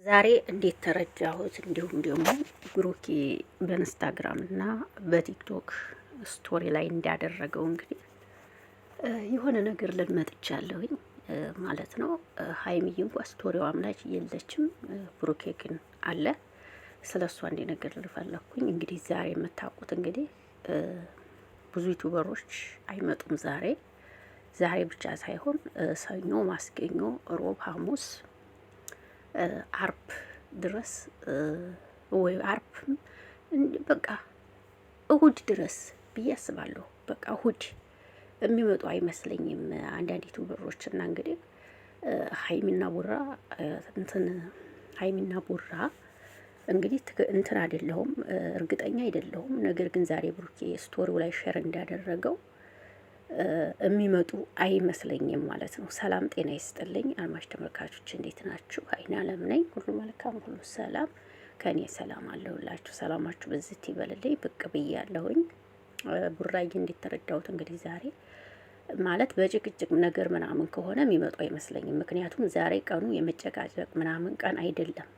ዛሬ እንዴት ተረዳሁት? እንዲሁም ደግሞ ብሩኬ በኢንስታግራም እና በቲክቶክ ስቶሪ ላይ እንዳደረገው እንግዲህ የሆነ ነገር ልንመጥቻለሁኝ ማለት ነው። ሀይሚዬ እንኳ ስቶሪዋም ላይ የለችም፣ ብሩኬ ግን አለ። ስለ እሷ እንዲ ነገር ልፈለኩኝ። እንግዲህ ዛሬ የምታውቁት እንግዲህ ብዙ ዩቱበሮች አይመጡም ዛሬ ብቻ ሳይሆን ሰኞ፣ ማስገኞ፣ ሮብ፣ ሐሙስ አርብ ድረስ ወይ አርብም በቃ እሁድ ድረስ ብዬ አስባለሁ። በቃ እሁድ የሚመጡ አይመስለኝም አንዳንድ ዩቱበሮች እና እንግዲህ ሀይሚና ቡራ ሀይሚና ቡራ እንግዲህ እንትን አይደለሁም እርግጠኛ አይደለሁም። ነገር ግን ዛሬ ብሩኬ ስቶሪው ላይ ሼር እንዳደረገው የሚመጡ አይመስለኝም ማለት ነው። ሰላም ጤና ይስጥልኝ አድማጭ ተመልካቾች፣ እንዴት ናችሁ? አይን አለም ነኝ። ሁሉ መልካም፣ ሁሉ ሰላም፣ ከኔ ሰላም አለሁላችሁ። ሰላማችሁ በዝት ይበልልኝ። ብቅ ብያለሁኝ። ቡራዬ እንዴት ተረዳሁት? እንግዲህ ዛሬ ማለት በጭቅጭቅ ነገር ምናምን ከሆነ የሚመጡ አይመስለኝም። ምክንያቱም ዛሬ ቀኑ የመጨቃጨቅ ምናምን ቀን አይደለም፣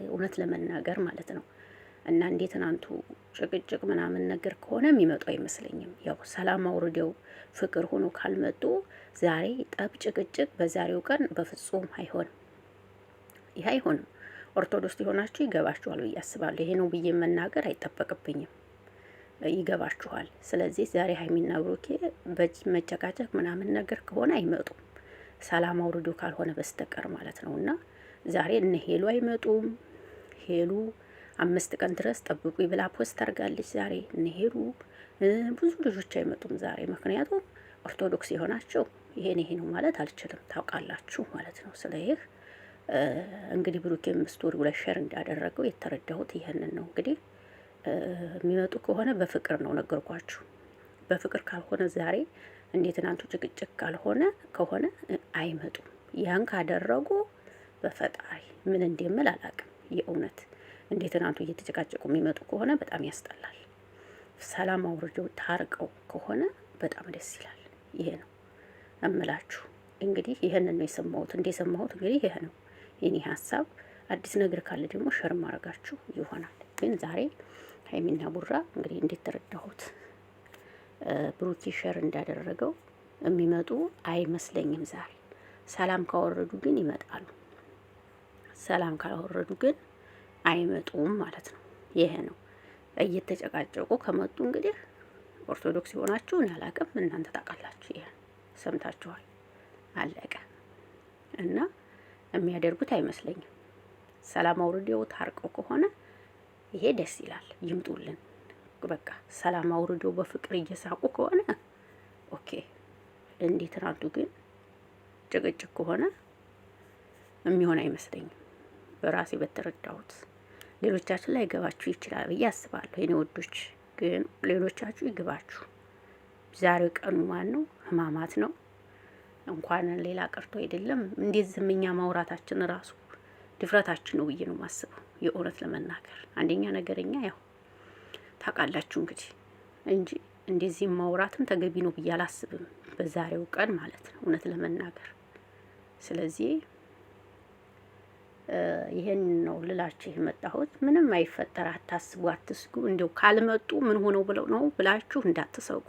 እውነት ለመናገር ማለት ነው። እና እንዴ ትናንቱ ጭቅጭቅ ምናምን ነገር ከሆነ የሚመጡ አይመስለኝም። ያው ሰላም አውርደው ፍቅር ሆኖ ካልመጡ ዛሬ ጠብ ጭቅጭቅ በዛሬው ቀን በፍጹም አይሆንም። ይህ አይሆንም። ኦርቶዶክስ የሆናችሁ ይገባችኋል ብዬ አስባለሁ። ይሄ ነው ብዬ መናገር አይጠበቅብኝም፣ ይገባችኋል። ስለዚህ ዛሬ ሀይሚና ብሩኬ መጨቃጨቅ ምናምን ነገር ከሆነ አይመጡም፣ ሰላም አውርዶ ካልሆነ በስተቀር ማለት ነው። እና ዛሬ እነ ሄሉ አይመጡም። ሄሉ 5 ቀን ድረስ ጠብቁ ብላ ፖስት አድርጋለች። ዛሬ እንሄዱ ብዙ ልጆች አይመጡም ዛሬ። ምክንያቱም ኦርቶዶክስ የሆናቸው ይሄ ነው ማለት አልችልም፣ ታውቃላችሁ ማለት ነው። ስለዚህ እንግዲህ ብሩኬም ስቶሪው ላይ ሼር እንዳደረገው የተረዳሁት ይሄንን ነው። እንግዲህ የሚመጡ ከሆነ በፍቅር ነው ነገርኳችሁ። በፍቅር ካልሆነ ዛሬ እንዴት ትናንቱ ጭቅጭቅ ከሆነ አይመጡም። ያን ካደረጉ በፈጣሪ ምን እንደምል አላውቅም የእውነት እንዴት ትናንቱ እየተጨቃጨቁ የሚመጡ ከሆነ በጣም ያስጠላል። ሰላም አውርደው ታርቀው ከሆነ በጣም ደስ ይላል። ይሄ ነው እምላችሁ። እንግዲህ ይሄንን ነው የሰማሁት። እንደሰማሁት እንግዲህ ይሄ ነው የኔ ሀሳብ። አዲስ ነገር ካለ ደግሞ ሸር ማድረጋችሁ ይሆናል። ግን ዛሬ ሀይሚና ቡራ እንግዲህ እንዴት ተረዳሁት? ብሩኬ ሸር እንዳደረገው የሚመጡ አይመስለኝም ዛሬ። ሰላም ካወረዱ ግን ይመጣሉ። ሰላም ካወረዱ ግን አይመጡም ማለት ነው። ይሄ ነው። እየተጨቃጨቁ ከመጡ እንግዲህ ኦርቶዶክስ የሆናችሁ እኔ አላቅም፣ እናንተ ታውቃላችሁ። ይሄ ሰምታችኋል። አለቀ። እና የሚያደርጉት አይመስለኝም። ሰላም አውርደው ታርቀው ከሆነ ይሄ ደስ ይላል፣ ይምጡልን። በቃ ሰላም አውርደው በፍቅር እየሳቁ ከሆነ ኦኬ። እንዴት ትናንቱ ግን ጭቅጭቅ ከሆነ የሚሆን አይመስለኝም በራሴ በተረዳሁት። ሌሎቻችን ላይ ገባችሁ ይችላል ብዬ አስባለሁ። የኔ ወዶች ግን ሌሎቻችሁ ይግባችሁ። ዛሬው ቀኑ ማን ነው? ህማማት ነው። እንኳን ሌላ ቀርቶ አይደለም እንዴት ዝምኛ ማውራታችን ራሱ ድፍረታችን ነው ብዬ ነው ማስበው። የእውነት ለመናገር አንደኛ ነገርኛ ያው ታውቃላችሁ እንግዲህ እንጂ እንደዚህ ማውራትም ተገቢ ነው ብዬ አላስብም በዛሬው ቀን ማለት ነው እውነት ለመናገር። ስለዚህ ይሄን ነው ልላችሁ የመጣሁት። ምንም አይፈጠር፣ አታስቡ፣ አትስጉ። እንደው ካልመጡ ምን ሆነው ብለው ነው ብላችሁ እንዳትሰጉ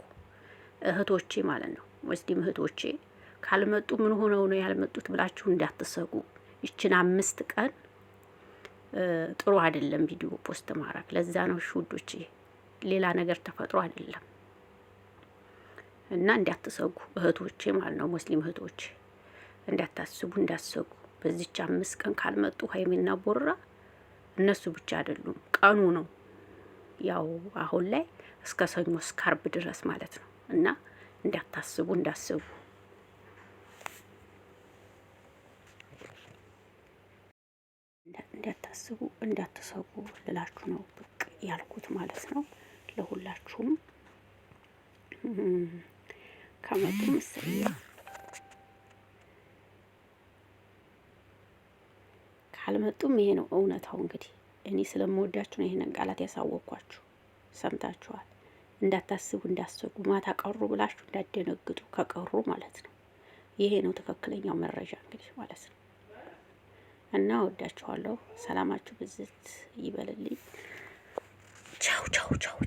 እህቶቼ ማለት ነው። ወስዲም እህቶቼ ካልመጡ ምን ሆነው ነው ያልመጡት ብላችሁ እንዳትሰጉ። ይችን 5 ቀን ጥሩ አይደለም ቪዲዮ ፖስት ማድረግ። ለዛ ነው ውዶቼ፣ ሌላ ነገር ተፈጥሮ አይደለም። እና እንዳትሰጉ እህቶቼ ማለት ነው። ሙስሊም እህቶቼ እንዳታስቡ፣ እንዳትሰጉ። በዚች 5 ቀን ካልመጡ ሀይሚና ቦራ እነሱ ብቻ አይደሉም፣ ቀኑ ነው ያው አሁን ላይ እስከ ሰኞ እስከ አርብ ድረስ ማለት ነው። እና እንዳታስቡ፣ እንዳትሰጉ እንዳትሰጉ ልላችሁ ነው ብቅ ያልኩት ማለት ነው። ለሁላችሁም ከመጡ ምስያ ካልመጡም ይሄ ነው እውነታው። እንግዲህ እኔ ስለምወዳችሁ ነው ይሄንን ቃላት ያሳወቅኳችሁ። ሰምታችኋል። እንዳታስቡ፣ እንዳትሰጉ። ማታ ቀሩ ብላችሁ እንዳደነግጡ ከቀሩ ማለት ነው። ይሄ ነው ትክክለኛው መረጃ እንግዲህ ማለት ነው። እና ወዳችኋለሁ። ሰላማችሁ ብዝት ይበልልኝ። ቻው ቻው ቻው።